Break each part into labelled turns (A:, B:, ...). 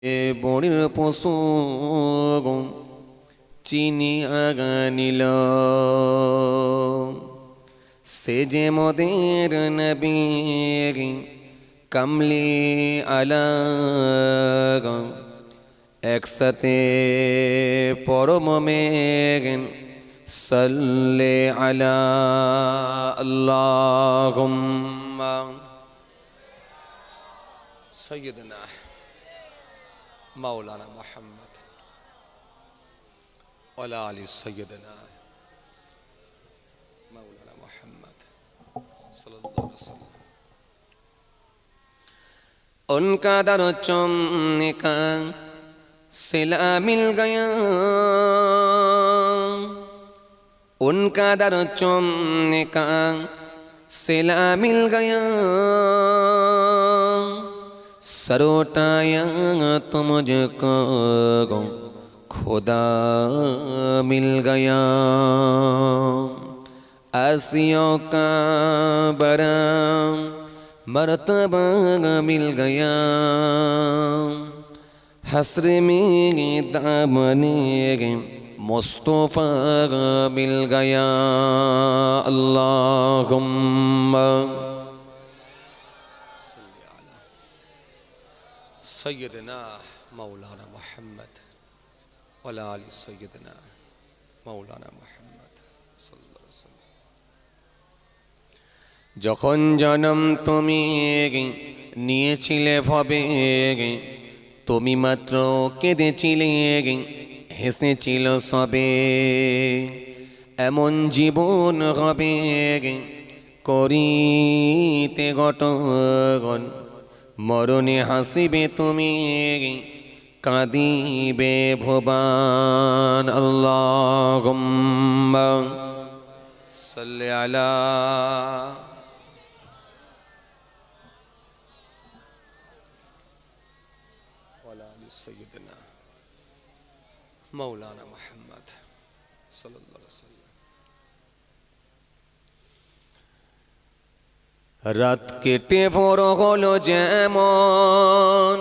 A: বড়ির পশু চিনি আগানিল সে যে মোদের নবী কমলি আলা একসাথে পরম মেঘেন সাল্লে আলা আল্লাহুম্মা সাইয়্যিদিনা মাওলানা মুহাম্মদ ওয়ালা আলি সাইয়্যিদিনা মাওলানা মুহাম্মদ सल्लल्लाहु अलैहि वसल्लम। उनका दर चुमने का सिला मिल गया, उनका दर चुमने का सिला मिल गया, सर उठाया तो मुझको खुदा मिल गया। आसियों का बड़ा मर्तबा मिल गया, हस्र में दामने मुस्तफा मिल गया। अल्लाहुम्मा सय्यदना मौलाना मुहम्मद वला आलि सय्यदना मौलाना मुहम्मद सल्लल्लाहु अलैहि वसल्लम। যখন জন্ম তুমি নিয়েছিলে ভবে, তুমি মাত্র কেঁদেছিলে হেসেছিল সবে। এমন জীবন হবে করিতে গঠন, মরণে হাসিবে তুমি কাঁদিবে ভুবন। আল্লাহুম্মা সাল্লি আলা मौलाना मुहम्मद सल्लल्लाहु अलैहि वसल्लम। रात केटे भोर हलो जेमन,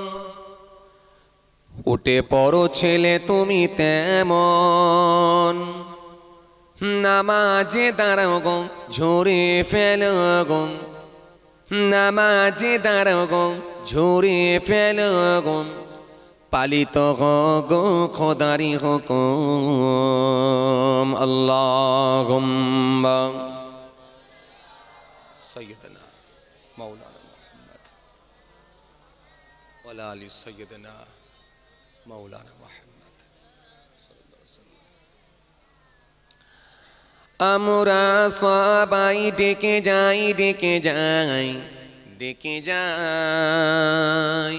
A: उठे पड़ो छेले तुमी तेमन। नामाजे दाঁড়াও গো ঝরে ফেলো গো, নামাজে দাঁড়াও গো ঝরে ফেলো গো। পালিত গো খোদারি হুকুম। আল্লাহুম্মা সাইয়্যিদিনা মাওলানা মুহাম্মদ ওয়ালা আলি সাইয়্যিদিনা মাওলানা মুহাম্মদ সাল্লাল্লাহু আলাইহি ওয়াসাল্লাম। আমরা সবাই ডেকে যাই ডেকে যাই ডেকে যাই,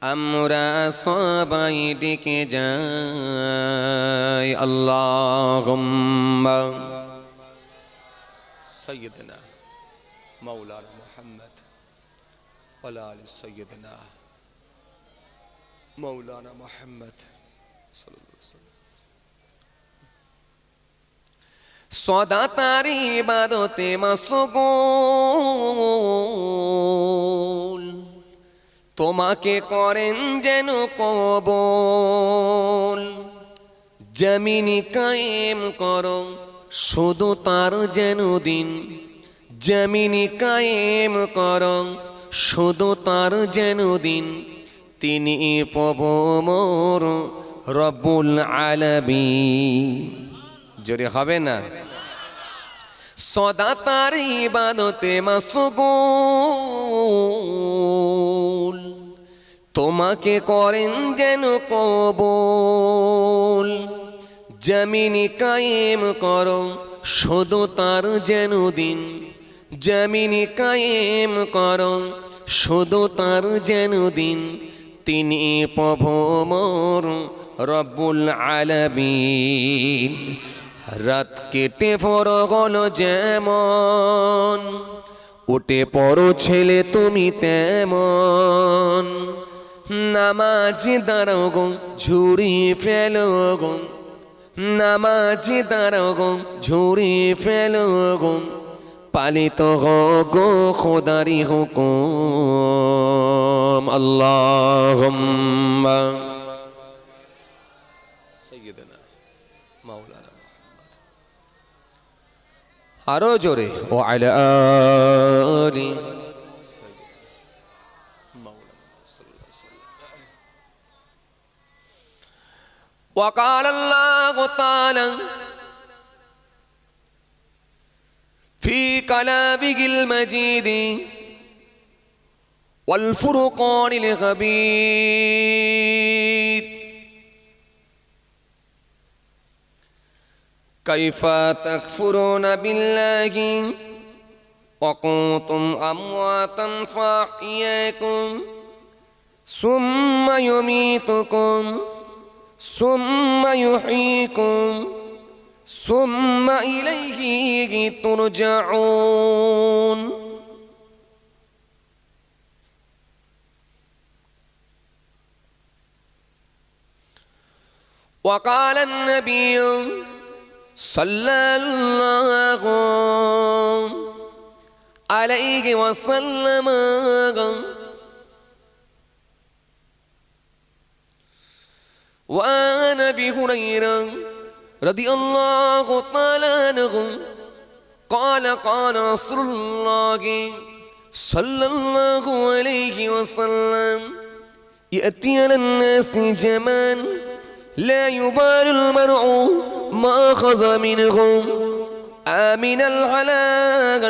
A: আমরা সবাই ডেকে যাই। আল্লাহুম্মা সাইয়্যিদিনা মাওলানা মুহাম্মদ ওয়ালা আলি সাইয়্যিদিনা মাওলানা মুহাম্মদ সাল্লাল্লাহু আলাইহি ওয়াসাল্লাম। সদা তারি ইবাদতে মাশগুল, তোমাকে করেন যেন কবুল। জমিনি কায়েম করো শুধু তার যেন দিন, জমিনি কায়েম করো শুধু তার যেন দিন। তিনি প্রভু মোর রব্বুল আলামিন। জোরে হবে না? সদা তার ইবাদতে মাশগুল, তোমাকে করেন যেন কবুল। জমিনি কায়েম করো শুধু তার যেন দিন, জমিনি কায়েম করো শুধু তার যেন দিন। তিনি প্রভু মোর রব্বুল আলামিন। রাত কেটে পড়ো হলো যেমন, উঠে পড়ো ছেলে তুমি তেমন। নামাজে দাঁড়াও গো ঝুরি ফেলো গো, নামাজে দাঁড়াও গো ঝুরি ফেলো গো। পালিত গো খোদারি হুকুম। আল্লাহুম্মা সাইয়্যিদানা মাওলানা মুহাম্মদ। আরো জোরে ওয়া আলা আলি সাইয়্যিদানা মাওলানা সাল্লাল্লাহু আলাইহি ওয়াসাল্লাম। ওয়া ক্বালা আল্লাহু তাআলা في كلامه المجيد والفرقان الحميد كيف تكفرون بالله وكنتم أمواتا فأحياكم ثم يميتكم ثم يحييكم ثم إليه ترجعون وقال النبي صلى الله عليه وسلم وعن أبي هريرة رضي الله تعالى عنه قال قال رسول الله صلى الله عليه وسلم يأتي على الناس زمان لا يبالي المرء ما أخذ منهم آمن الحلال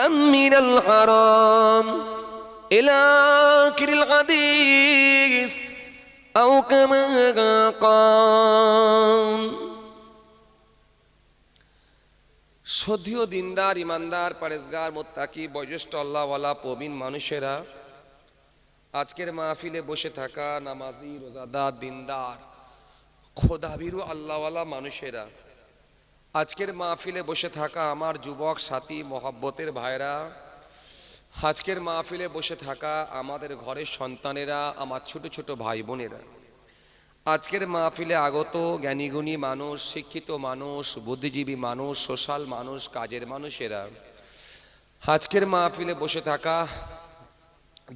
A: أم من الحرام إلى آخر الحديث أو كما قال। সদীয় দিনদার ইমানদার পরেজগার মুত্তাকি বয়োজ্যেষ্ঠ আল্লাহওয়ালা প্রবীণ মানুষেরা, আজকের মাহফিলে বসে থাকা নামাজি রোজাদার দিনদার খোদাভীরু আল্লাহওয়ালা মানুষেরা, আজকের মাহফিলে বসে থাকা আমার যুবক সাথী মহব্বতের ভাইরা, আজকের মাহফিলে বসে থাকা আমাদের ঘরের সন্তানেরা, আমার ছোট ছোট ভাই বোনেরা, আজকের মাহফিলে আগত জ্ঞানীগুণী মানুষ, শিক্ষিত মানুষ, বুদ্ধিজীবী মানুষ, সোশ্যাল মানুষ, কাজের মানুষেরা, আজকের মাহফিলে বসে থাকা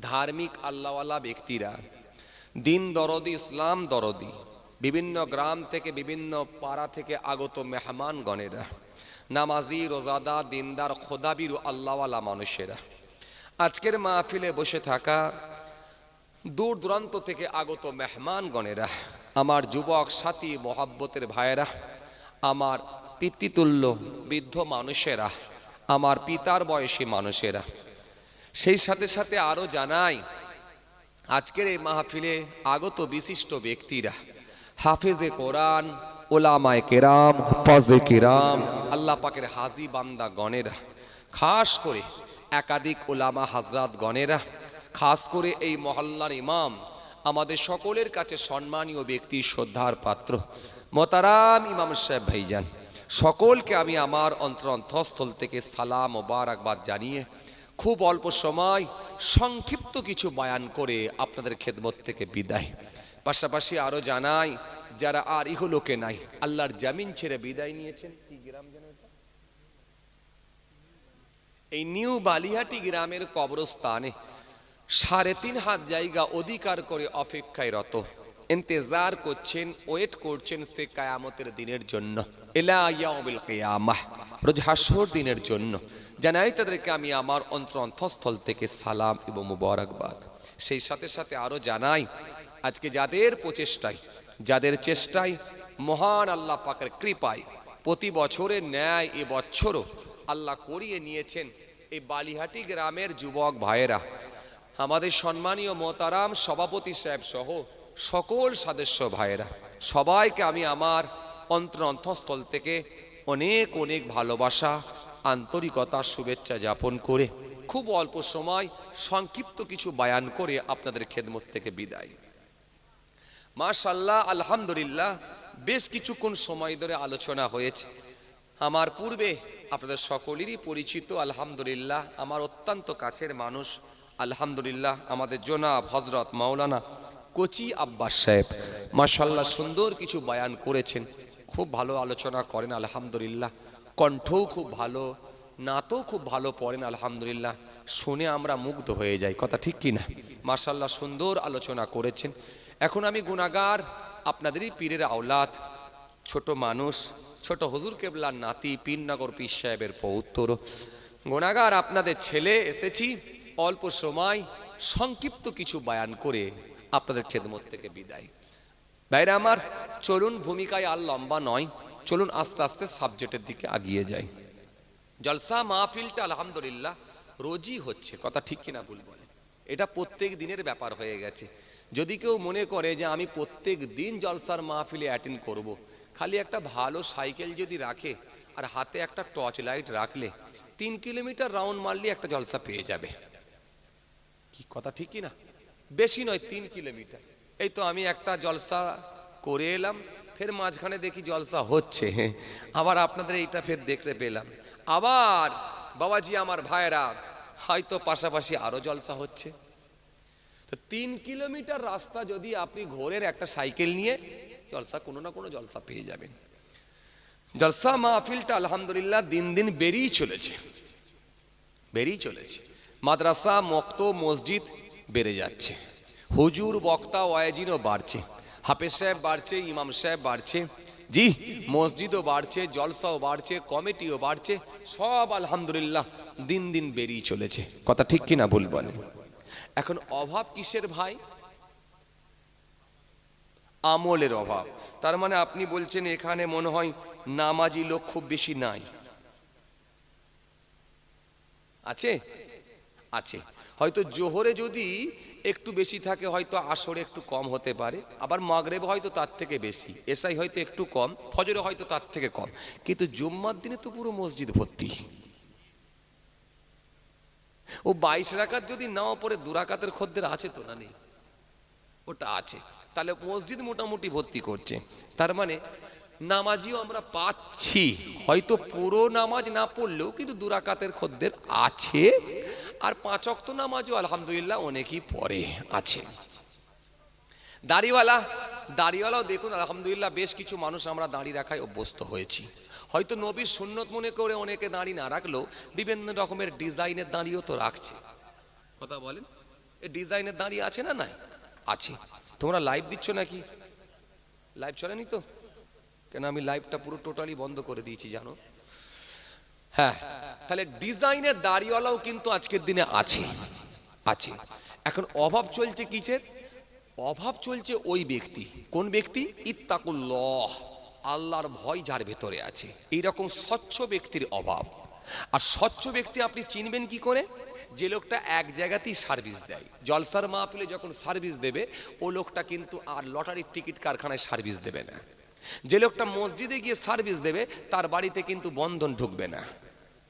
A: ধার্মিক আল্লাহওয়ালা ব্যক্তিরা, দিন দরদি, ইসলাম দরদি, বিভিন্ন গ্রাম থেকে বিভিন্ন পাড়া থেকে আগত মেহমানগণেরা, নামাজি রোজাদার দিনদার খোদাবীর আল্লাহওয়ালা মানুষেরা, আজকের মাহফিলে বসে থাকা দূর দূরান্ত থেকে আগত মেহমানগণেরা, আমার যুবক সাথী মহব্বতের ভাইয়েরা, আমার পিতৃতুল্য বৃদ্ধ মানুষেরা, আমার পিতার বয়সী মানুষেরা, সেই সাথে সাথে আরও জানাই আজকের এই মাহফিলে আগত বিশিষ্ট ব্যক্তিরা, হাফেজে কোরআন, ওলামায়ে কেরাম, হফাজে কিরাম, আল্লাহ পাকের হাজি বান্দা গণেরা, খাস করে একাধিক ওলামা হাজরাত গণেরা, খাস করে এই মহল্লার ইমাম, আমাদের সকলের কাছে সম্মানীয় ব্যক্তি, শ্রদ্ধার পাত্র মোতারাম ইমাম সাহেব ভাইজান, সকলকে আমি আমার অন্তরস্থল থেকে সালাম ও বারাকবাদ জানিয়ে খুব অল্প সময় সংক্ষিপ্ত কিছু বয়ান করে আপনাদের খেদমত থেকে বিদায়। পাশাপাশি আরও জানাই যারা আর ইহলোকে নাই, আল্লাহর জামিন ছেড়ে বিদায় নিয়েছেন, কি গ্রাম যেন এটা? এই নিউ বালিহাটি গ্রামের কবরস্থানে ৩.৫ হাত জায়গা অধিকার করে অপেক্ষায় রত, ইন্তজার করছেন, ওয়েট করছেন সে কিয়ামতের দিনের জন্য, ইলা ইয়াউমিল কিয়ামাহ, রোজ হাসর দিনের জন্য। জানাই তাদেরকে আমি আমার অন্তরস্থল থেকে সালাম এবং মুবারকবাদ। সেই সাথে সাথে আরও জানাই আজকে যাদের প্রচেষ্টায়, যাদের চেষ্টায়, মহান আল্লাহ পাকের কৃপায় প্রতি বছরের ন্যায় এবছরও আল্লাহ করিয়ে নিয়েছেন এই বালিহাটি গ্রামের যুবক ভাইয়েরা, আমাদের সম্মানীয় মোতারাম সভাপতি সাহেব সহ সকল সদস্য ভাইয়েরা, সবাইকে আমি আমার অন্তরস্থল থেকে অনেক অনেক ভালোবাসা, আন্তরিকতার শুভেচ্ছা যাপন করে খুব অল্প সময় সংক্ষিপ্ত কিছু বয়ান করে আপনাদের খেদমত থেকে বিদায়। মাশাআল্লাহ, আলহামদুলিল্লাহ, বেশ কিছুক্ষণ সময় ধরে আলোচনা হয়েছে। আমার পূর্বে আপনাদের সকলেরই পরিচিত আলহামদুলিল্লাহ আমার অত্যন্ত কাছের মানুষ, আলহামদুলিল্লাহ আমাদের জনাব হজরত মাওলানা কোচি আব্বাস সাহেব মাশাআল্লাহ সুন্দর কিছু বয়ান করেছেন, খুব ভালো আলোচনা করেন, আলহামদুলিল্লাহ কণ্ঠও খুব ভালো, নাতও খুব ভালো পড়েন আলহামদুলিল্লাহ, শুনে আমরা মুগ্ধ হয়ে যাই, কথা ঠিক কি না? মাশাআল্লাহ সুন্দর আলোচনা করেছেন। এখন আমি গুনাহগার, আপনাদেরই পীরের আওলাদ, ছোট মানুষ, ছোট হুজুর কেবলার নাতি, পীরনগর পীর সাহেবের পৌত্র, গুনাহগার আপনাদের ছেলে এসেছি অল্প সময় সংক্ষিপ্ত কিছু বয়ান করে আপনাদের খেদমত থেকে বিদায়। ভাইরা আমার, চলুন ভূমিকায় আর লম্বা নয়, চলুন আস্তে আস্তে সাবজেক্টের দিকে এগিয়ে যাই। জলসা মাহফিলটা আলহামদুলিল্লাহ রোজই হচ্ছে, কথা ঠিক কিনা ভুল বলে? এটা প্রত্যেক দিনের ব্যাপার হয়ে গেছে। যদি কেউ মনে করে যে আমি প্রত্যেক দিন জলসার মাহফিলে অ্যাটেন্ড করব, খালি একটা ভালো সাইকেল যদি রাখে আর হাতে একটা টর্চ লাইট রাখলে 3 কিলোমিটার রাউন্ড মারলে একটা জলসা পেয়ে যাবে, কি কথা ঠিক কিনা? বেশি নয়, 3 কিলোমিটার। এই তো আমি একটা জলসা করে এলাম, ফের মাঝখানে দেখি জলসা হচ্ছে, আবার আপনাদের এইটা ফের দেখতে পেলাম, আবার বাবাজি আমার ভাইরা হয়তো পাশাপাশি আরো জলসা হচ্ছে। তো 3 কিলোমিটার রাস্তা যদি আপনি ঘোরের একটা সাইকেল নিয়ে জলসা, কোনো না কোনো জলসা পেয়ে যাবেন। জলসা মাহফিলটা আলহামদুলিল্লাহ দিন দিন বেরিয়ে চলেছে। মাদ্রাসা, মক্তব, মসজিদ বেড়ে যাচ্ছে, হুজুর, বক্তা, ওয়াইজিনও বাড়ছে, হাফেজ সাহেব বাড়ছে, ইমাম সাহেব বাড়ছে, জি মসজিদও বাড়ছে, জলসাও বাড়ছে, কমিটিও বাড়ছে, সব আলহামদুলিল্লাহ দিন দিন বেরিয়ে চলেছে, কথা ঠিক কিনা ভুল বলেন? এখন অভাব কিসের ভাই? আমলের অভাব। তার মানে আপনি বলছেন এখানে মনে হয় নামাজি লোক খুব বেশি নাই? আছে, আছে। হয়তো জোহরে যদি একটু বেশি থাকে, হয়তো আসরে একটু কম হতে পারে, আবার মাগরিবে হয়তো তার থেকে বেশি, এশাই হয়তো একটু কম, ফজরে হয়তো তার থেকে কম, কিন্তু জুম্মার দিনে তো পুরো মসজিদ ভর্তি। ও 22 রাকাত যদি নাও পরে 2 রাকাতের খদ্দের আছে তো, না নেই? ওটা আছে, তাহলে মসজিদ মোটামুটি ভর্তি করছে। তার মানে নামাজিও আমরা পাচ্ছি, হয়তো পুরো নামাজ না পড়লেও কিন্তু 2 রাকাতের খদ্দের আছে, আর 5 ওয়াক্ত নামাজও আলহামদুলিল্লাহ অনেকেই পড়ে আছে। দাড়িওয়ালাও দেখুন আলহামদুলিল্লাহ বেশ কিছু মানুষ আমরা দাড়ি রাখায় অভ্যস্ত হয়েছি। হয়তো নবীর সুন্নত মনে করে অনেকে দাড়ি না রাখলেও বিভিন্ন রকমের ডিজাইনের দাড়িও তো রাখছে, কথা বলেন? এই ডিজাইনের দাড়ি আছে না? নাই, আছে। তোমরা লাইভ দিচ্ছ নাকি? লাইভ চলেনি তো? কেন আমি লাইভটা পুরো টোটালি বন্ধ করে দিয়েছি জানো? হ্যাঁ, তাহলে ডিজাইনের দাড়িওয়ালাও কিন্তু আজকের দিনে আছে। এখন অভাব চলছে কিসের? অভাব চলছে ওই ব্যক্তি, কোন ব্যক্তি? ইত্তাকুল্লাহ, আল্লাহর ভয় যার ভেতরে আছে, এইরকম স্বচ্ছ ব্যক্তির অভাব। আর স্বচ্ছ ব্যক্তি আপনি চিনবেন কি করে? যে লোকটা এক জায়গাতেই সার্ভিস দেয়। জলসার মাহফিলে যখন সার্ভিস দেবে, ও লোকটা কিন্তু আর লটারির টিকিট কারখানায় সার্ভিস দেবে না। যে লোকটা মসজিদে গিয়ে সার্ভিস দেবে, তার বাড়িতে কিন্তু বন্ধন ঢুকবে না,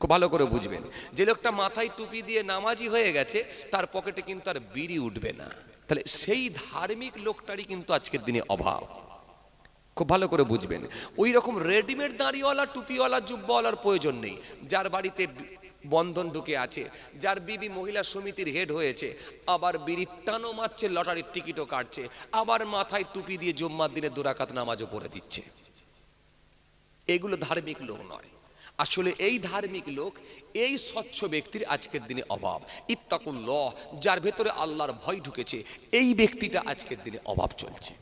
A: খুব ভালো করে বুঝবেন। যে লোকটা মাথায় টুপি দিয়ে নামাজি হয়ে গেছে, তার পকেটে কিন্তু আর বিড়ি উঠবে না। তাহলে সেই ধার্মিক লোকটারই কিন্তু আজকের দিনে অভাব, খুব ভালো করে বুঝবেন। ওই রকম রেডিমেড দাড়িওয়ালা, টুপিওয়ালা, জুব্বাওয়ালার প্রয়োজন নেই। যার বাড়িতে বন্ধন ঢুকে আছে, যার বিবি মহিলা সমিতির হেড হয়েছে, আবার বিড়ির টানও মারছে, লটারির টিকিটও কাটছে, আবার মাথায় টুপি দিয়ে জুম্মার দিনে 2 রাকাত নামাজও পড়ে দিচ্ছে, এগুলো ধার্মিক লোক নয়। আসলে এই ধার্মিক লোক, এই স্বচ্ছ ব্যক্তির আজকের দিনে অভাব। ইত্তাকুল্লাহ, যার ভেতরে আল্লাহর ভয় ঢুকেছে, এই ব্যক্তিটা আজকের দিনে অভাব চলছে।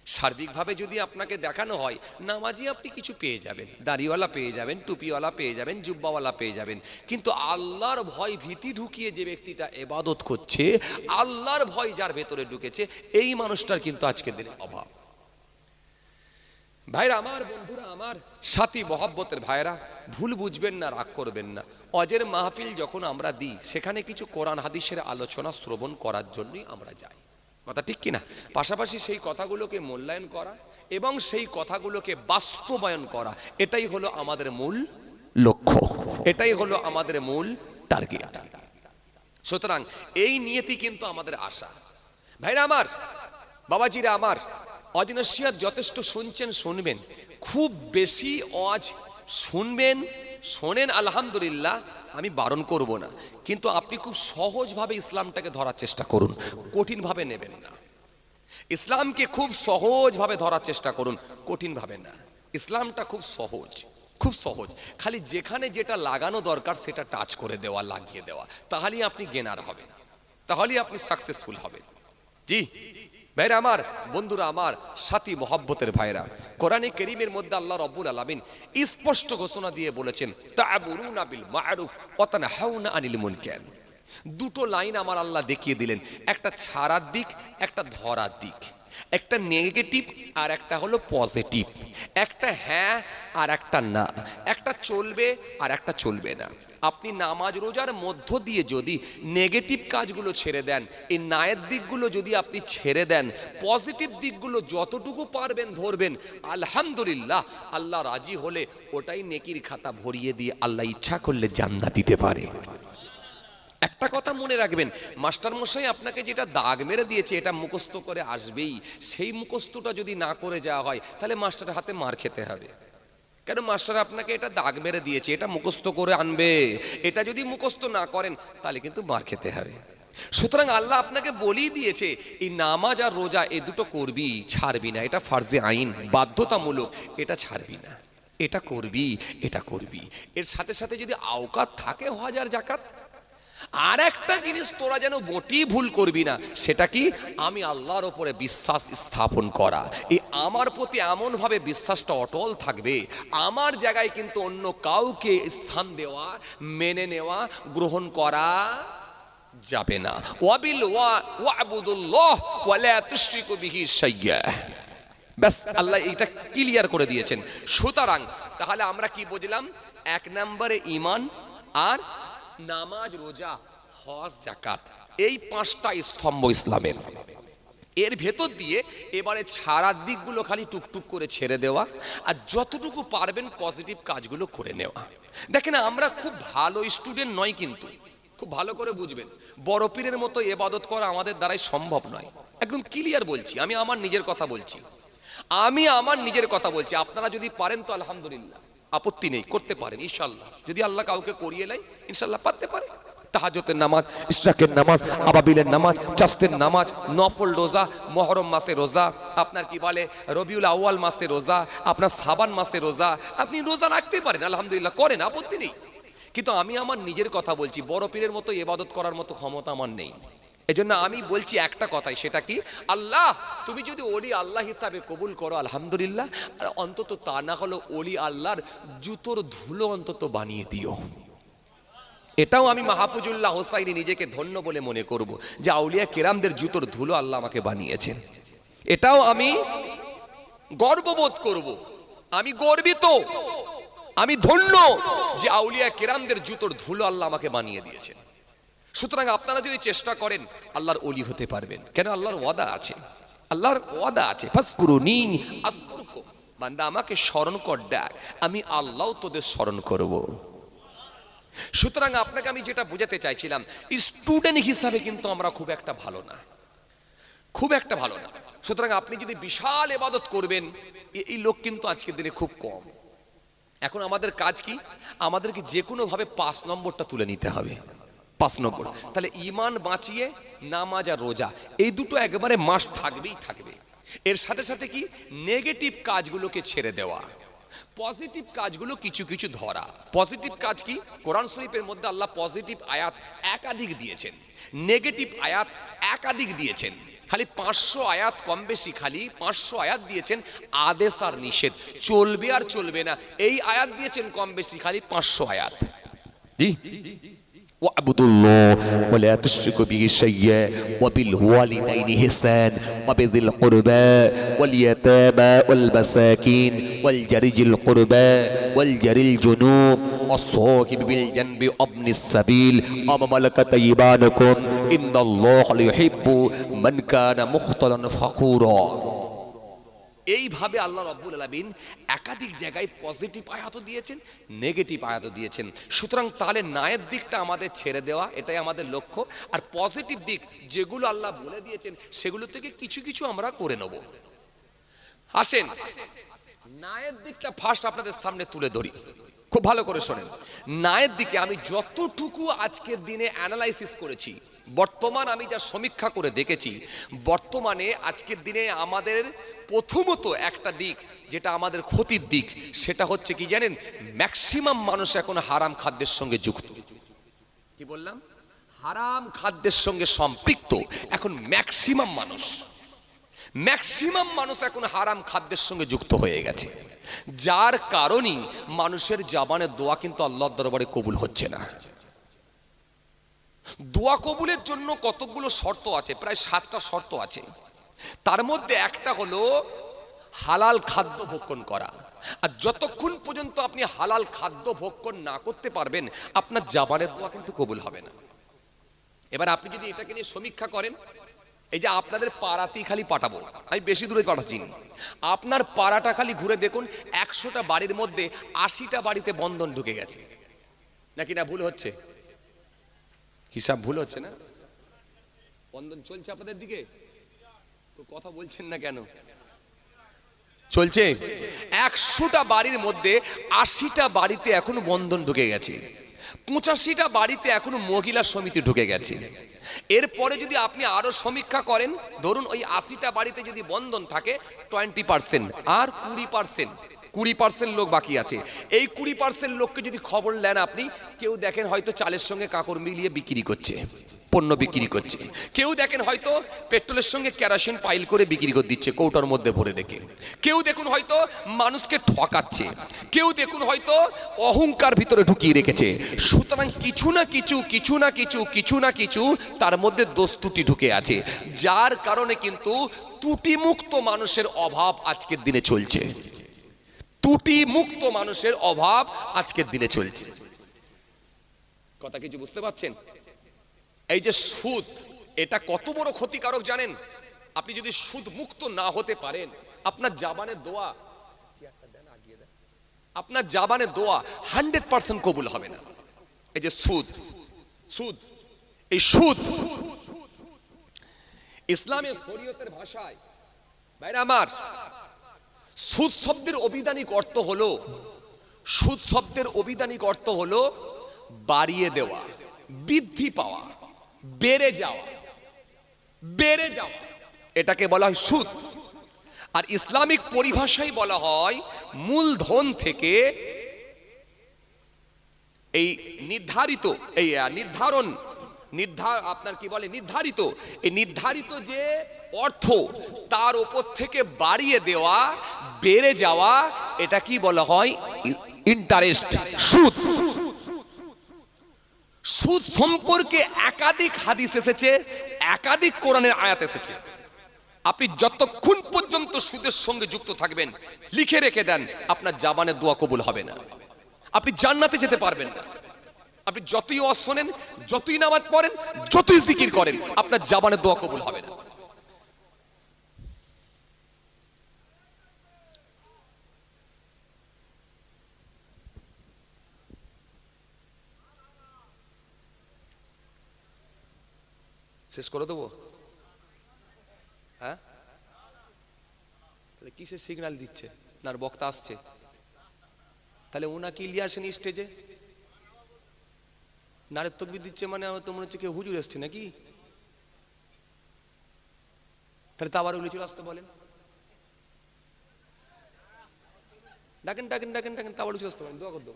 A: সার্বিকভাবে যদি আপনাকে দেখানো হয়, নামাজি আপনি কিছু পেয়ে যাবেন, দাড়িওয়ালা পেয়ে যাবেন, টুপিওয়ালা পেয়ে যাবেন, জুব্বাওয়ালা পেয়ে যাবেন, কিন্তু আল্লাহর ভয় ভীতি ঢুকিয়ে যে ব্যক্তিটা ইবাদত করছে, আল্লাহর ভয় যার ভেতরে ঢুকেছে, এই মানুষটার কিন্তু আজকের দিনে অভাব। ভাইরা আমার, বন্ধুরা আমার, সাথী মহব্বতের ভাইরা, ভুল বুঝবেন না, রাগ করবেন না। অজের মাহফিল যখন আমরা দিই, সেখানে কিছু কোরআন হাদিসের আলোচনা শ্রবণ করার জন্যই আমরা যাই, কথা ঠিক কিনা? পাশাপাশি সেই কথাগুলোকে মূল্যায়ন করা এবং সেই কথাগুলোকে বাস্তবায়ন করা, এটাই হলো আমাদের মূল লক্ষ্য, এটাই হলো আমাদের মূল টার্গেট। সুতরাং এই নিয়তি কিন্তু আমাদের আশা। ভাইরা আমার, বাবাজিরা আমার, অদিনসিয়াত যথেষ্ট শুনছেন, শুনবেন, খুব বেশি ওয়াজ শুনবেন, শোনেন আলহামদুলিল্লাহ, আমি বারণ করব না, কিন্তু আপনি খুব সহজভাবে ইসলামটাকে ধরার চেষ্টা করুন, কঠিনভাবে নেবেন না। ইসলামকে খুব সহজভাবে ধরার চেষ্টা করুন, কঠিনভাবে না। ইসলামটা খুব খুব সহজ, খালি যেখানে যেটা লাগানো দরকার সেটা টাচ করে দেওয়া, লাগিয়ে দেওয়া, তাহলেই আপনি গেনার হবেন, তাহলেই আপনি সাকসেসফুল হবেন। জি ভাইরা আমার, বন্ধুরা আমার, সাথী মহব্বতের ভাইরা, কোরআনে কারীমের মধ্যে আল্লাহ রাব্বুল আলামিন স্পষ্ট ঘোষণা দিয়ে বলেছেন, তা'মুরুনা বিল মা'রুফ ওয়া তানহাউনা আনিল মুনকার। দুটো লাইন আমার আল্লাহ দেখিয়ে দিলেন, একটা ছাড়ার দিক, একটা ধরার দিক, একটা নেগেটিভ আর একটা হলো পজিটিভ, একটা হ্যাঁ আর একটা না, একটা চলবে আর একটা চলবে না। আপনি নামাজ রোজার মধ্য দিয়ে যদি নেগেটিভ কাজগুলো ছেড়ে দেন, এই নায়ের দিকগুলো যদি আপনি ছেড়ে দেন, পজিটিভ দিকগুলো যতটুকু পারবেন ধরবেন, আলহামদুলিল্লাহ আল্লাহ রাজি হলে ওটাই নেকির খাতা ভরিয়ে দিয়ে আল্লাহ ইচ্ছা করলে জান্নাত দিতে পারে। একটা কথা মনে রাখবেন, মাস্টার মশাই আপনাকে যেটা দাগ মেরে দিয়েছে এটা মুখস্থ করে আসবেই, সেই মুখস্থটা যদি না করে যাওয়া হয় তাহলে মাস্টারের হাতে মার খেতে হবে। কেন? মাস্টার আপনাকে এটা দাগ মেরে দিয়েছে, এটা মুখস্থ করে আনবে, এটা যদি মুখস্থ না করেন তাহলে কিন্তু মার খেতে হবে। সুতরাং আল্লাহ আপনাকে বলেই দিয়েছে এই নামাজ আর রোজা এই দুটো করবি, ছাড়বি না, এটা ফার্জে আইন, বাধ্যতামূলক, এটা ছাড়বি না, এটা করবি, এটা করবি। এর সাথে সাথে যদি আওকাত থাকে হজ আর যাকাত। আর একটা জিনিস তোরা যেন মোটেই ভুল করবি না, সেটা কি? আমি আল্লাহর ওপরে বিশ্বাস স্থাপন করা। এই আমার প্রতি এমনভাবে বিশ্বাসটা অটল থাকবে, আমার জায়গায় কিন্তু অন্য কাউকে স্থান দেওয়া, মেনে নেওয়া, গ্রহণ করা যাবে না। ওয়াবিল ওয়াবুদুল্লাহ ওয়া লা তুশরিকু বিহি শাইয়্যা। ব্যাস, আল্লাহ এটা ক্লিয়ার করে দিয়েছেন। সুতরাং তাহলে আমরা কি বুঝলাম? এক নম্বরে ঈমান, আর নামাজ, রোজা, হজ, যাকাত, এই পাঁচটা স্তম্ভ ইসলামের। এর ভেতর দিয়ে এবারে ছাড়ার দিকগুলো খালি টুকটুক করে ছেড়ে দেওয়া, আর যতটুকু পারবেন পজিটিভ কাজগুলো করে নেওয়া। দেখেন, আমরা খুব ভালো স্টুডেন্ট নয়, কিন্তু খুব ভালো করে বুঝবেন, বড় পীরের মতো ইবাদত করা আমাদের দ্বারাই সম্ভব নয়। একদম ক্লিয়ার বলছি, আমি আমার নিজের কথা বলছি, আপনারা যদি পারেন তো আলহামদুলিল্লাহ, আপত্তি নেই, করতে পারেন ইনশাল্লাহ। যদি আল্লাহ কাউকে করিয়ে নেয় ইনশাল্লাহ পারতে পারে। তাহাজ্জুদের নামাজ, ইশরাকের নামাজ, আবাবিলের নামাজ, চাস্তের নামাজ, নফল রোজা, মুহররম মাসে রোজা, আপনার কি বলে রবিউল আউয়াল মাসে রোজা, আপনার শাবান মাসে রোজা, আপনি রোজা রাখতে পারেন আলহামদুলিল্লাহ, করেন, আপত্তি নেই। কিন্তু আমি আমার নিজের কথা বলছি, বড় পীরের মতো ইবাদত করার মতো ক্ষমতা আমার নেই। এজন্য আমি বলছি একটা কথাই, সেটা কি? আল্লাহ তুমি যদি ওলি আল্লাহ হিসাবে কবুল করো আলহামদুলিল্লাহ, আর অন্তত তা না হলো ওলি আল্লাহর জুতোর ধুলো অন্তত বানিয়ে দিও। এটাও আমি মাহফুজুল্লাহ হোসাইনি নিজেকে ধন্য বলে মনে করব যে আউলিয়া কেরামদের জুতোর ধুলো আল্লাহ আমাকে বানিয়েছেন। এটাও আমি গর্ববোধ করব, আমি গর্বিত, আমি ধন্য যে আউলিয়া কেরামদের জুতোর ধুলো আল্লাহ আমাকে বানিয়ে দিয়েছেন। সুতরাং আপনারা যদি চেষ্টা করেন আল্লাহর ওলি হতে পারবেন। কেন? আল্লাহর ওয়াদা আছে, আল্লাহর ওয়াদা আছে, ফাসকুরুনি আযকুরকুম, বান্দা আমাকে স্মরণ কর, ডাক, আমি আল্লাহ তোদের স্মরণ করব। সুতরাং আপনাকে আমি যেটা বোঝাতে চাইছিলাম, স্টুডেন্ট হিসাবে কিন্তু আমরা খুব একটা ভালো না, খুব একটা ভালো না। সুতরাং আপনি যদি বিশাল ইবাদত করবেন, এই লোক কিন্তু আজকের দিনে খুব কম। এখন আমাদের কাজ কি? আমাদেরকে যে কোনো ভাবে 5 নম্বরটা তুলে নিতে হবে, 5 নম্বর। তাহলে ঈমান বাঁচিয়ে নামাজ আর রোজা এই দুটো একবারে মাস্ট থাকবেই থাকবে। এর সাথে সাথে কি? নেগেটিভ কাজগুলোকে ছেড়ে দেওয়া, পজিটিভ কাজগুলো কিছু কিছু ধরা। পজিটিভ কাজ কি? কোরআন শরীফের মধ্যে আল্লাহ পজিটিভ আয়াত একাধিক দিয়েছেন, নেগেটিভ আয়াত একাধিক দিয়েছেন। খালি 500 আয়াত কম বেশি, খালি 500 আয়াত দিয়েছেন আদেশ আর নিষেধ, চলবে আর চলবে না, এই আয়াত দিয়েছেন কম বেশি খালি 500 আয়াত। জি, واعبدوا الله ولا تشركوا به شيئا وبالوالدين إحسانا وبذي القربى واليتامى والمساكين والجار ذي القربى والجار الجنوب والصاحب بالجنب وابن السبيل وما ملكت أيمانكم إن الله لا يحب من كان مختالا فخورا। এইভাবে আল্লাহ রাব্বুল আলামিন একাধিক জায়গায় পজিটিভ আয়াত দিয়েছেন, নেগেটিভ আয়াত দিয়েছেন। সুতরাং তাহলে নায়ের দিকটা আমাদের ছেড়ে দেওয়া, এটাই আমাদের লক্ষ্য। আর পজিটিভ দিক যেগুলো আল্লাহ বলে দিয়েছেন সেগুলো থেকে কিছু কিছু আমরা করে নেব। আসেন নায়ের দিকটা ফার্স্ট আপনাদের সামনে তুলে ধরি, খুব ভালো করে শোনেন। নায়ের দিকে আমি যতটুকু আজকের দিনে অ্যানালাইসিস করেছি, বর্তমান আমি যা সমীক্ষা করে দেখেছি, বর্তমানে আজকের দিনে আমাদের প্রথমত একটা দিক যেটা আমাদের ক্ষতির দিক, সেটা হচ্ছে কি জানেন, ম্যাক্সিমাম মানুষ এখন হারাম খাদ্যের সঙ্গে যুক্ত। কি বললাম? হারাম খাদ্যের সঙ্গে সম্পৃক্ত এখন ম্যাক্সিমাম মানুষ এখন হারাম খাদ্যের সঙ্গে যুক্ত হয়ে গেছে, যার কারণে মানুষের জবানের দোয়া কিন্তু আল্লাহর দরবারে কবুল হচ্ছে না। দোয়া কবুলের জন্য কতগুলো শর্ত আছে, প্রায় 7টা শর্ত আছে। তার মধ্যে একটা হলো হালাল খাদ্য ভক্ষণ করা। আর যতক্ষণ পর্যন্ত আপনি হালাল খাদ্য ভক্ষণ না করতে পারবেন, আপনার জবানের দোয়া কিন্তু কবুল হবে না। এবার আপনি যদি এটাকে নিয়ে সমীক্ষা করেন, এই যে আপনাদের পাড়াতেই খালি পাঠাবো, আমি বেশি দূরে পাঠাচ্ছি না, আপনার পাড়াটা খালি ঘুরে দেখুন, 100টা বাড়ির মধ্যে 80টা বাড়িতে বন্ধন ঢুকে গেছে, নাকি না ভুল হচ্ছে? হিসাব ভুল হচ্ছে না? বন্ধন চলছে আপনাদের দিকে? তো কথা বলছেন না কেন? চলছে। 100টা বাড়ির মধ্যে 80টা বাড়িতে এখনো বন্ধন ঢুকে গেছে, 85টা বাড়িতে এখনো মহিলা সমিতি ঢুকে গেছে। এরপরে যদি আপনি আরো সমীক্ষা করেন, ধরুন ওই 80টা বাড়িতে যদি বন্ধন থাকে 20%, আর 20% লোক বাকি আছে। এই 20% লোককে যদি খবর নেন আপনি, কেউ দেখেন হয়তো চালের সঙ্গে কাকড় মিলিয়ে বিক্রি করছে, পণ্য বিক্রি করছে, কেউ দেখেন হয়তো পেট্রোলের সঙ্গে কেরোসিন পাইল করে বিক্রি করে দিচ্ছে কৌটার মধ্যে ভরে রেখে, কেউ দেখুন হয়তো মানুষকে ঠকাচ্ছে, কেউ দেখুন হয়তো অহংকার ভিতরে ঢুকিয়ে রেখেছে। সুতরাং কিছু না কিছু তার মধ্যে দোষ ত্রুটি ঢুকে আছে, যার কারণে কিন্তু ত্রুটিমুক্ত মানুষের অভাব আজকের দিনে চলছে। ত্রুটিমুক্ত মানুষের অভাব আজকের দিনে চলছে। কথা কিছু বুঝতে পারছেন? এই যে সুদ, এটা কত বড় ক্ষতিকারক জানেন? আপনি যদি সুদ মুক্ত না হতে পারেন, আপনার জবানের দোয়া 100% কবুল হবে না। এই যে সুদ, এই সুদ ইসলামের শরীয়তের ভাষায়, ভাইরা আমার, সুদ শব্দের অভিধানিক অর্থ হলো বাড়িয়ে দেওয়া, বৃদ্ধি পাওয়া, বেড়ে যাওয়া, এটাকে বলা হয় সুদ। আর ইসলামিক পরিভাষায় বলা হয় মূলধন থেকে এই নির্ধারিত যে অর্থ, তার উপর থেকে বাড়িয়ে দেওয়া, বেড়ে যাওয়া, এটা কি বলা হয়? ইন্টারেস্ট, সুদ। সুদ সম্পর্কে একাধিক হাদিস এসেছে, একাধিক কোরআনের আয়াত এসেছে। আপনি যতক্ষণ পর্যন্ত সুদের সঙ্গে যুক্ত থাকবেন, লিখে রেখে দেন, আপনার জবানের দোয়া কবুল হবে না, আপনি জান্নাতে যেতে পারবেন না। আপনি যতই ওয়াজ শোনেন, যতই নামাজ পড়েন, যতই জিকির করেন, আপনার জবানের দোয়া কবুল হবে না। শেষ করে দেবো? হ্যাঁ, তাহলে কিসের সিগন্যাল দিচ্ছে? না বক্তা আসছে, তাহলে ওনাকে নিয়ে আসেন স্টেজে। নারের তকবির দিচ্ছে মানে আমার তো মনে হচ্ছে কেউ হুজুর এসছে নাকি? তাহলে তাবার ওগুলো চলে আসতে বলেন, ডাকেন তাবার চলে আসতে বলেন, দোয়া করতো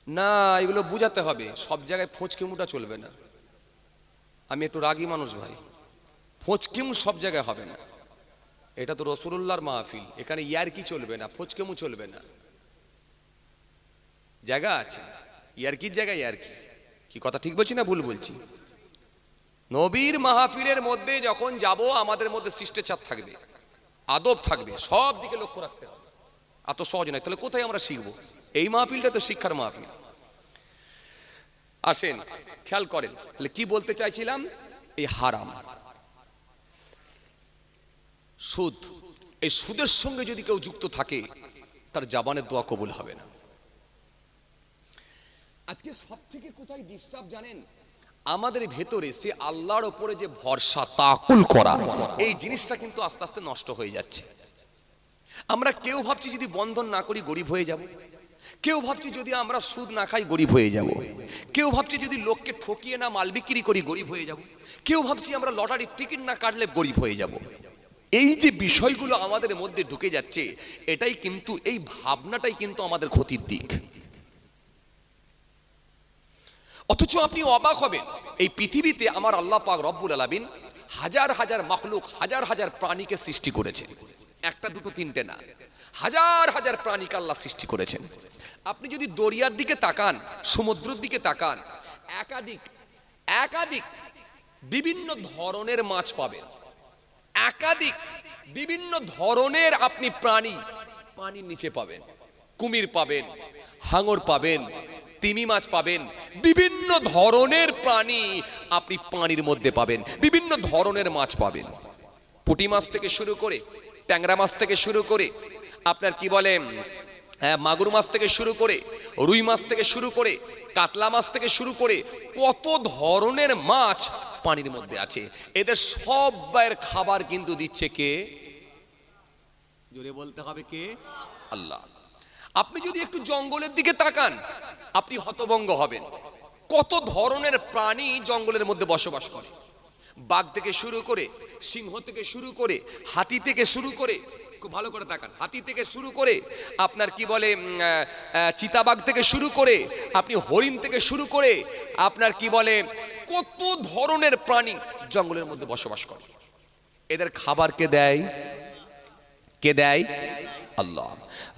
A: না। এগুলো বুঝাতে হবে, সব জায়গায় ফোঁচকেমুটা চলবে না। আমি একটু রাগী মানুষ ভাই, ফোঁচকেমু সব জায়গায় হবে না। এটা তো রসুলুল্লাহর মাহফিল, এখানে ইয়ারকি চলবে না, ফোঁচকেমু চলবে না। জায়গা আছে ইয়ারকির জায়গায় ইয়ারকি। কি কথা ঠিক বলছি না ভুল বলছি? নবীর মাহফিলের মধ্যে যখন যাব, আমাদের মধ্যে শিষ্টাচার থাকবে, আদব থাকবে, সব দিকে লক্ষ্য রাখতে হবে। এত সহজ নয়। তাহলে কোথায় আমরা শিখবো? এই মাহফিলটা তো শিক্ষার মাহফিল। আসেন খেয়াল করেন, তাহলে কি বলতে চাইছিলাম? এই হারাম, সুদ, এই সুদের সঙ্গে যদি কেউ যুক্ত থাকে, তার জবানের দোয়া কবুল হবে না। আজকে সব থেকে কোথায় ডিস্টার্ব জানেন? আমাদের ভেতরে সে আল্লাহর উপরে যে ভরসা, তাওয়াক্কুল করা, এই জিনিসটা কিন্তু আস্তে আস্তে নষ্ট হয়ে যাচ্ছে। আমরা কেউ ভাবছি যদি বন্ধন না করি গরিব হয়ে যাব, কেউ ভাবছি যদি আমরা সুদ না খাই গরিব হয়ে যাব, কেউ ভাবছি যদি লোককে ঠকিয়ে না মাল বিক্রি করি গরিব হয়ে যাব, কেউ ভাবছি আমরা লটারির টিকিট না কাটলে গরিব হয়ে যাব। এই যে বিষয়গুলো আমাদের মধ্যে ঢুকে যাচ্ছে, এটাই কিন্তু, এই ভাবনাটাই কিন্তু আমাদের ক্ষতির দিক। অথচ আপনি অবাক হবেন, এই পৃথিবীতে আমার আল্লাহ পাক রব্বুল আলামিন হাজার হাজার মাখলুক, হাজার হাজার প্রাণীকে সৃষ্টি করেছেন। একটা দুটো তিনটে না, হাজার হাজার প্রাণীকে আল্লাহ সৃষ্টি করেছেন। আপনি যদি দরিয়ার দিকে তাকান, সমুদ্রের দিকে তাকান, একাধিক একাধিক বিভিন্ন ধরনের মাছ পাবেন, একাধিক বিভিন্ন ধরনের আপনি প্রাণী পানির নিচে পাবেন। কুমির পাবেন, হাঙর পাবেন, তিমি মাছ পাবেন, বিভিন্ন ধরনের প্রাণী আপনি পানির মধ্যে পাবেন, বিভিন্ন ধরনের মাছ পাবেন। পুঁটি মাছ থেকে শুরু করে, ট্যাংরা মাছ থেকে শুরু করে, আপনার কি বলে মাগুর মাছ থেকে শুরু করে, রুই মাছ থেকে শুরু করে, কাতলা মাছ থেকে শুরু করে, কত ধরনের মাছ পানির মধ্যে আছে। এদের সবার খাবার কিন্তু দিচ্ছে কে? জোরে বলতে হবে কে? আল্লাহ। আপনি যদি একটু জঙ্গলের দিকে তাকান, আপনি হতভম্ব হবেন। কত ধরনের প্রাণী জঙ্গলের মধ্যে বসবাস করে। বাঘ থেকে শুরু করে, সিংহ থেকে শুরু করে, হাতি থেকে শুরু করে, খুব ভালো করে তাকান, হাতি থেকে শুরু করে, আপনার কি বলে চিতাবাঘ থেকে শুরু করে, আপনি হরিণ থেকে শুরু করে, আপনার কি বলে কত ধরনের প্রাণী জঙ্গলের মধ্যে বসবাস করে। এদের খাবার কে দেয়? কে দেয়? আল্লাহ।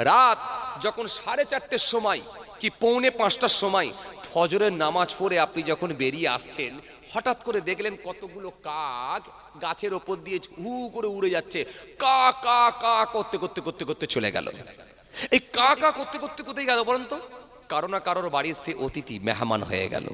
A: রাত যখন 4:30টার সময় কি 4:45টার সময় ফজরের নামাজ পড়ে আপনি যখন বেরিয়ে আসছেন, হঠাৎ করে দেখলেন কতগুলো কাক গাছের ওপর দিয়ে হু করে উড়ে যাচ্ছে। কা কা কা করতে করতে করতে করতে চলে গেল। এই কা কা করতে করতে কোথায় গেল বলেন তো? কারো না কারোর বাড়ির সে অতিথি, মেহমান হয়ে গেল।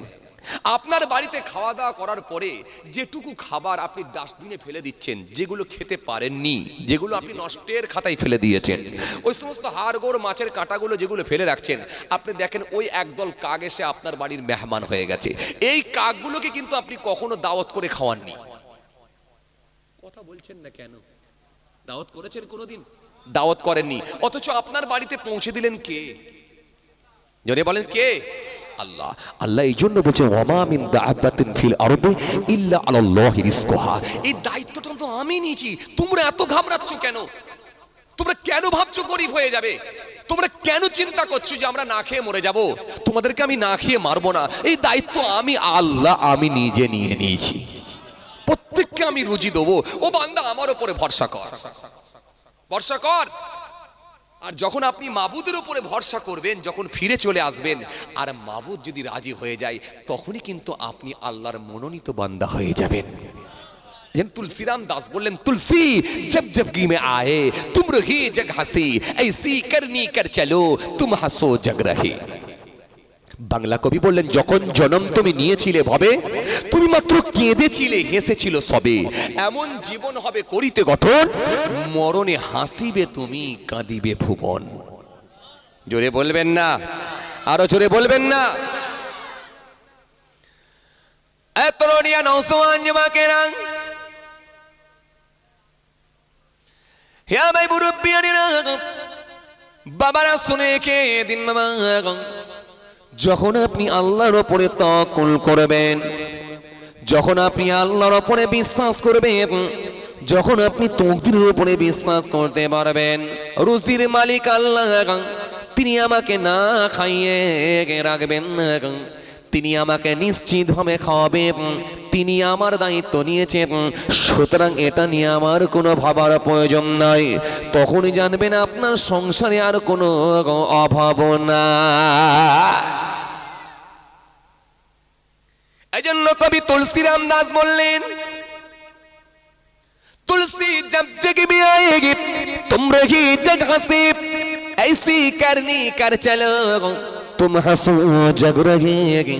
A: আপনার বাড়িতে খাওয়া দাওয়া করার পরে যেটুকু খাবার আপনি ডাস্টবিনে ফেলে দিচ্ছেন, যেগুলো খেতে পারেননি, যেগুলো আপনি নষ্টের খাতায় ফেলে দিয়েছেন, ওই সমস্ত হাড়গোড় মাছের কাঁটাগুলো যেগুলো ফেলে রাখছেন, আপনি দেখেন ওই একদল কাক এসে আপনার বাড়ির মেহমান হয়ে গেছে। এই কাকগুলোকে কিন্তু আপনি কখনো দাওয়াত করে খাওয়াননি। কথা বলছেন না কেন? দাওয়াত করেছেন কোনোদিন? দাওয়াত করেননি। অথচ আপনার বাড়িতে পৌঁছে দিলেন কে? যদি বলেন কে? আল্লাহ। আল্লাহ এই জন্য বলছেন ওয়ামা মিন দাআবাতিন ফিল আরদি ইল্লা আলাল্লাহি রিজকুহা। এই দায়িত্বটা তো আমি নিয়েছি। তোমরা এত ঘাবড়াচ্ছ কেন? তোমরা কেন ভাবছো গরিব হয়ে যাবে? তোমরা কেন চিন্তা করছো যে আমরা না খেয়ে মরে যাব? তোমাদেরকে আমি না খেয়ে মারবো না। এই দায়িত্ব আমি আল্লাহ, আমি নিজে নিয়ে নিয়েছি। প্রত্যেককে আমি রুজি দেবো। ও বান্দা আমার উপরে ভরসা কর, ভরসা কর। আর যখন আপনি মাবুদের উপরে ভরসা করবেন, যখন ফিরে চলে আসবেন, আর মাবুদ যদি রাজি হয়ে যায়, তখনই কিন্তু আপনি আল্লাহর মনোনীত বান্দা হয়ে যাবেন। যেন তুলসীরাম দাস বললেন, তুলসী জব জবগি মে আয়ে তুম রহি জগ হাসি ऐसी करनी कर चलो तुम हंसो जग रहे। বাংলা কবি বললেন, যখন জন্ম তুমি নিয়েছিলে ভবে, তুমি মাত্র কেঁদেছিলে হেসেছিল সবে। এমন জীবন হবে করিতে গঠন, মরণে হাসিবে তুমি কাঁদিবে ভুবন। জোরে বলবেন না? আরো জোরে বলবেন না? তরুণিয়া নওজওয়ান যুবকেরা, হে ভাই মুরব্বিয়ানেরা, বাবারা শুনে রেখে দিন বাবা, যখন আপনি আল্লাহর উপরে তাওয়াক্কুল করবেন, যখন আপনি আল্লাহর উপরে বিশ্বাস করবেন, যখন আপনি তাকদীরের উপরে বিশ্বাস করতে পারবেন, রুজির মালিক আল্লাহ, তিনি আমাকে না খাইয়ে রাখবেন না, তিনি আমাকে নিশ্চিতভাবে খাওয়াবেন, তিনি আমার দায়িত্ব নিয়েছেন, সুতরাং এটা নিয়ে আমার কোনো ভাবার প্রয়োজন নাই। তখনই জানবেন আপনার সংসারে আর কোনো অভাব না। এই জন্য কবি তুলসীরাম দাস বললেন, तुलसी जब जग में आएगी तुम रही जग हंसी ऐसी करनी कर चलो तुम हंसो जग रहेगी।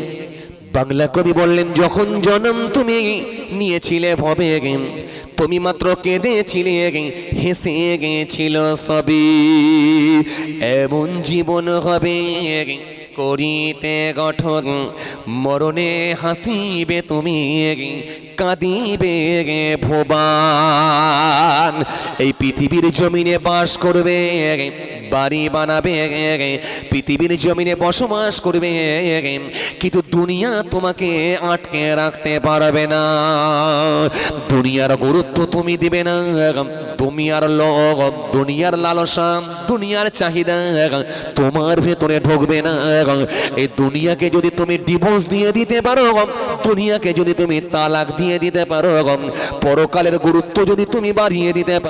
A: বাংলা কবি বললেন, যখন জন্ম তুমি নিয়েছিলে ভবে, তুমি মাত্র কেঁদেছিলে হেসে গেছিল সবই। এমন জীবন হবে করিতে গঠন, মরণে হাসিবে তুমি কাঁদিবে ভুবন। এই পৃথিবীর জমিনে বাস করবে
B: বাড়ি বানাবে, পৃথিবীর জমিনে বসবাস করবে, কিন্তু দুনিয়া তোমাকে আটকে রাখতে পারবে না। দুনিয়ার গুরুত্ব তুমি দিবে না, দুনিয়ার লোক, দুনিয়ার লালসা, দুনিয়ার চাহিদা তোমার ভেতরে ঢুকবে না। এই দুনিয়াকে যদি তুমি ডিভোর্স দিয়ে দিতে পারো, দুনিয়াকে যদি তুমি তালাক দিয়ে দিতে পারো, পরকালের গুরুত্ব যদি তুমি বাড়িয়ে দিতে পারো,